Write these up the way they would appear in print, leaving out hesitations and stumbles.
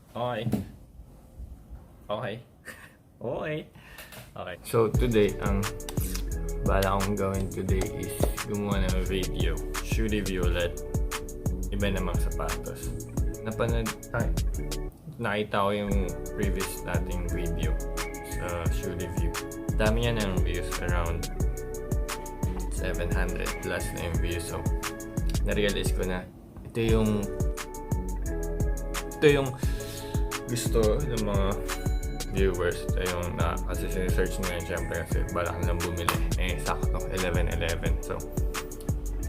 Okay. Okay. Okay. Okay. So today, ang bala kong gawin today is gumawa ng video. Shoe review ulit. Iba namang sapatos. Nakita ko yung previous nating video sa shoe review. Dami niya ng views, around 700 plus na yung views. So, na-realize ko na ito yung gusto ng mga viewers. Ito yung kasi sinesearch nila yun syempre kasi balak nilang bumili. Sakto, 11-11. So,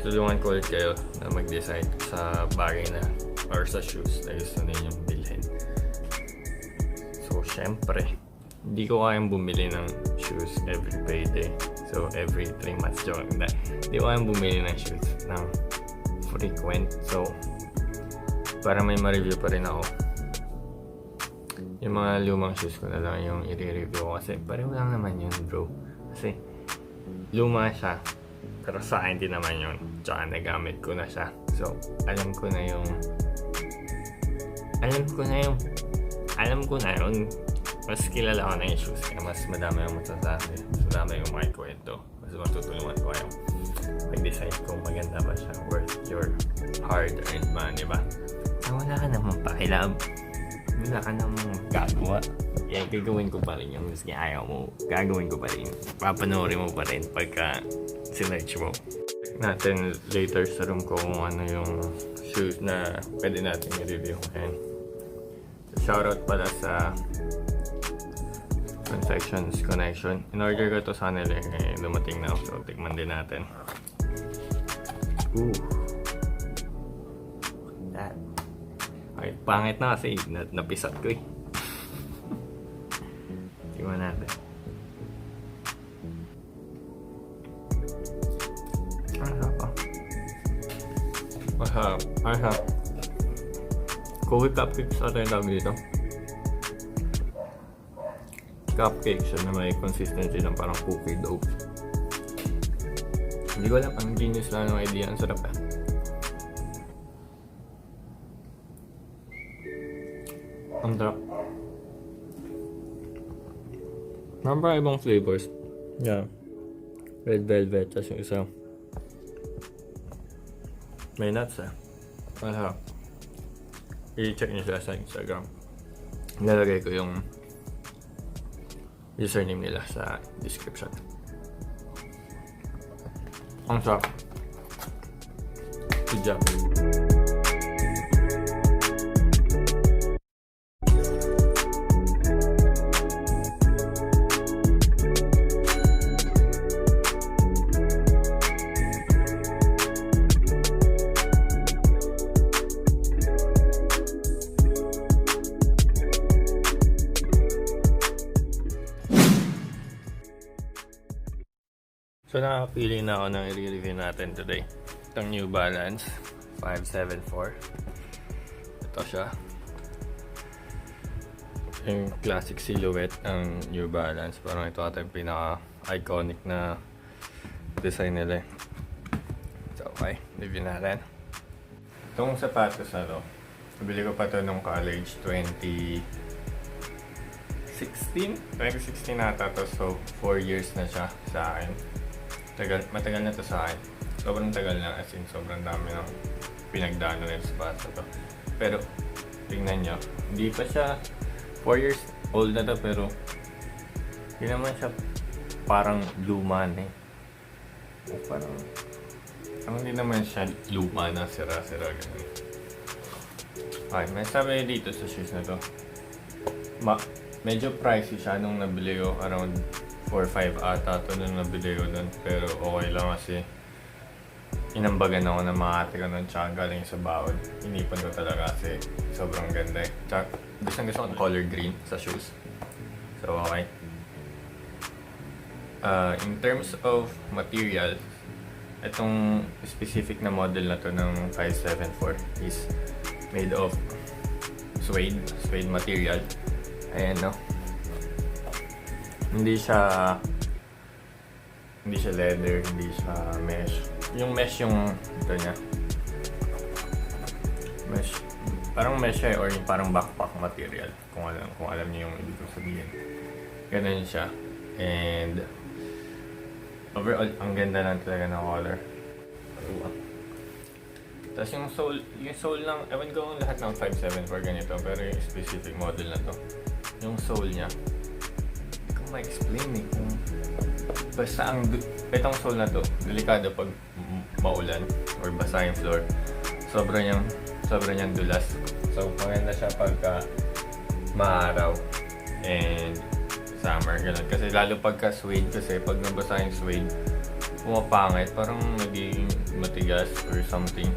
tulungan ko ulit kayo na mag-decide sa bagay na or sa shoes na gusto ninyong bilhin. So, syempre, hindi ko kayang bumili ng shoes every payday. So, every 3 months. Joke. Hindi ko kayang bumili ng shoes ng frequent. So, para may ma-review pa rin ako, yung mga lumang shoes ko na lang yung i-review ko kasi pareho lang naman yun, bro. Kasi luma siya, pero sa akin din naman yun. Tsaka nagamit ko na siya. So, alam ko na yun. Mas kilala ko na yung shoes kaya mas madami yung masasabi. Mas madami yung makikwento. Mas matutulungan ko kayo mag-decide kung maganda ba siya, worth your hard-earned money ba. So, wala ka namang pakilab. Wala ka namang gagawa. Kaya gagawin ko pa rin yung maski ayaw mo. Gagawin ko pa rin. Papanoorin mo pa rin pagka sinerch mo. Check natin later sa room ko kung ano yung shoes na pwede natin i-review. And shoutout pala sa Transactions Connection. In-order ko to sa kanila dumating na ako. So, tikman din natin. Ooh. That. Okay, pangit na kasi napisat ko eh. Tingnan natin. Aha. Cookie cupcakes ata yung tawag dito. Cupcake siya na may consistency ng parang cookie dough. Hindi ko alam, ang genius lang ng idea. Ang sarap eh. Ang sarap. Meron pa ibang flavors. Yeah. Red velvet. Tapos yung isa may nuts eh. Masarap. I-check nyo sila sa Instagram. Nalagay ko yung username nila sa description. Ang sarap. Good job. So nakapili na ako ng i-review natin today. Itong New Balance 574. Ito siya. Yung classic silhouette ng New Balance. Parang ito ata yung pinaka-iconic na design nila. So okay, review natin. Itong sapatos na to, nabili ko pa to nung college 2016 nata to. So 4 years na siya sa akin. Matagal na to sa akin. Sobrang tagal na, as in sobrang dami ng pinagdano na sa bata to. Pero tingnan nyo, hindi pa siya 4 years old na to, pero hindi naman siya parang luma na eh. Parang hindi naman siya luma na sira-sira ganun. Okay, may sabi dito sa shoes na to, medyo pricey siya nung nabili ko, around 4-5 ata ito nung nabili ko dun. Pero okay lang kasi inambagan ako ng mga ate ko nun tsaka galing sa bawal. Inipan ko talaga kasi sobrang ganda eh. Tsaka gusto ko color green sa shoes. So okay. In terms of material, itong specific na model na to ng 574 is made of suede material. Ayan no. Hindi siya leather, hindi siya mesh. Yung mesh yung ito niya. Mesh parang mesh siya or yung parang backpack material. Kung alam niyo yung ibig kong sabihin. Ganun siya. And overall, ang ganda lang talaga ng color. Tapos yung sole lang, ewan ko kung lahat ng 574 ganito, pero yung specific model na to, yung sole niya, hindi ko ma-explain eh. Kung basta itong sole na to, delikado pag maulan or basa yung floor. Sobrang niyang dulas. So, maganda siya pagka maaraw and summer, ganun. Kasi lalo pagka suede, kasi pag nabasa yung suede, pumapangit, parang naging matigas or something.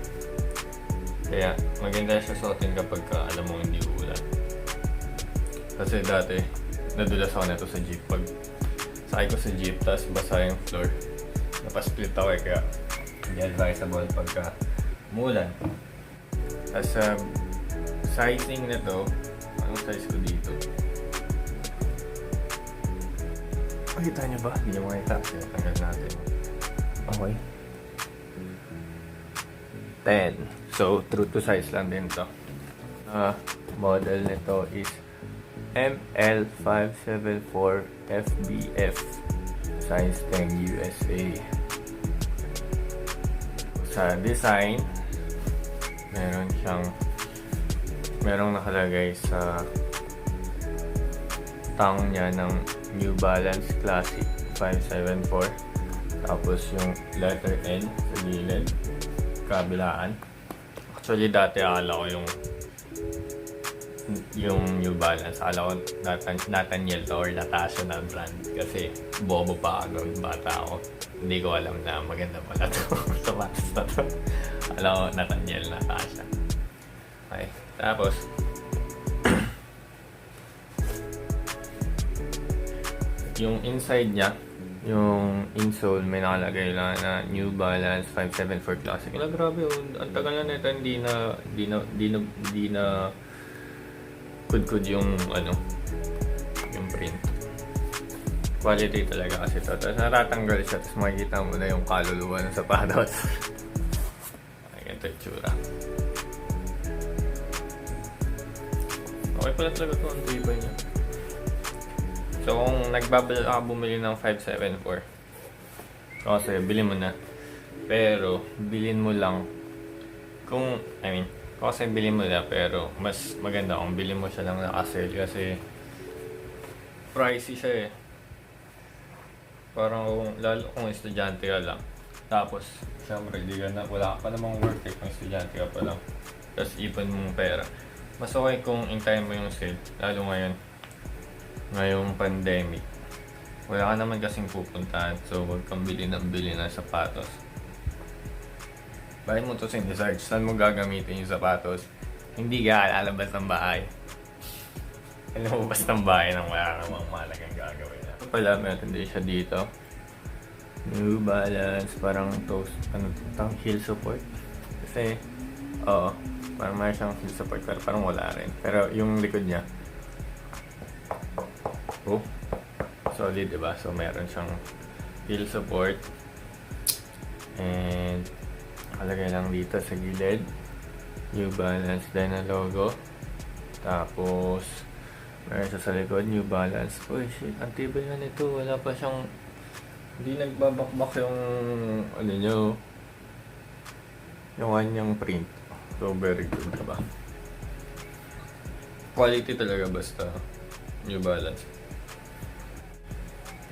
Kaya maganda siya suotin kapag alam mo hindi uulan. Kasi dati, nadulas ako nito sa jeep. Pag sakay ko sa jeep, tapos basa yung floor, napasplit ako eh, kaya hindi advisable pagka umulan. Tapos sizing na to, anong size ko dito? Makita nyo ba? Hindi nyo makita. Kaya tanggal natin. Okay. 10. So, true to size lang din to. Model nito is ML574FBF. Size 10 USA. Sa design, merong nakalagay sa tong niya ng New Balance Classic 574. Tapos yung letter N sa gilid, kabilaan. Actually, dati akala ko yung New Balance, akala ko Nathaniel to or Natasha na brand. Kasi bobo pa ako noon, bata ako. Hindi ko alam na maganda pala to sa matas na to. Akala ko Nathaniel, Natasha. Okay, tapos yung inside niya, yung insole, may nakalagay lang na New Balance 574 Classic. Grabe, ang tagal na nito, hindi na kudkud yung yung print. Quality talaga kasi ito. Tapos natatanggal siya, tapos makikita mo na yung kaluluwa ng sapatos. Ay, ito yung tsura. Okay pala talaga ito ang tibay niya. So, kung nagbabala ka bumili ng 574, kasi bilhin mo na. Pero, bilhin mo lang kasi bilhin mo na, pero mas maganda kung bilhin mo siya lang naka-sale kasi pricey siya eh. Parang lalo kung estudyante ka lang. Tapos, syempre, wala ka pa namang work kung estudyante ka pa lang. Tapos, ipon mong pera. Mas okay kung intayin mo yung sale, lalo ngayong pandemic. Wala ka naman kasing pupuntahan, so huwag kang bili ng sapatos. Bahay mo to sa research, saan mo gagamitin yung sapatos? Hindi ka lalabas ng bahay. Lumabas ng bahay nang wala namang malagang gagawin na. Pala, meron din siya dito. New Balance, parang heel support. Kasi, parang may siyang heel support, pero parang wala rin. Pero yung likod niya, solid, diba? So, meron siyang heel support. And, nakalagay lang dito sa gilid. New Balance din na logo. Tapos, meron siya sa likod, New Balance. Uy, shit, ang tibay na nito. Wala pa siyang, hindi nagbabakbak yung, yung kanyang print. So, very good, diba? Quality talaga basta New Balance.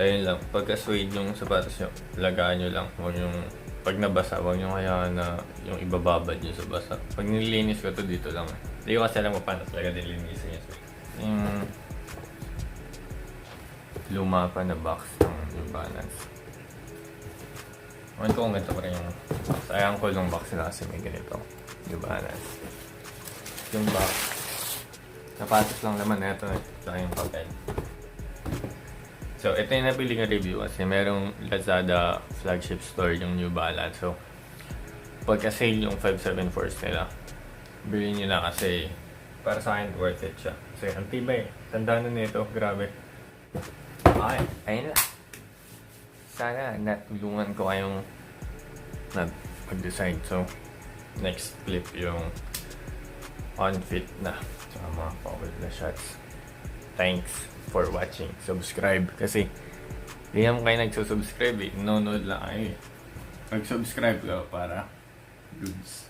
Ayun lang, pagka suede yung sapatos nyo, lagaan nyo lang. Huwag yung, pag nabasa, huwag nyo kaya na yung ibababad nyo sa basa. Pag nililinis ko to dito lang. Hindi ko kasi alam kung paano talaga nilinisin yung suede. Yung luma pa na box ng New Balance. Ngayon ko kung ganito pa rin yung sayang ko yung box nila kasi may ganito. New Balance. Yung box, sapatos lang naman na ito. Saka yung papel. So, ito yung napili ng review kasi merong Lazada flagship store yung New Balance. So, pagka sale yung 574s nila, bilhin nyo na kasi para sa akin worth it siya. Kasi ang tibay, tandaan na nito, grabe. Okay, ayun na. Sana natulungan ko kayong mag-decide. So, next clip yung on fit na sa mga power na shots. Thanks for watching. Subscribe kasi hindi naman kayo nagsusubscribe eh. Nanonood lang kayo eh. Mag-subscribe ka para goods.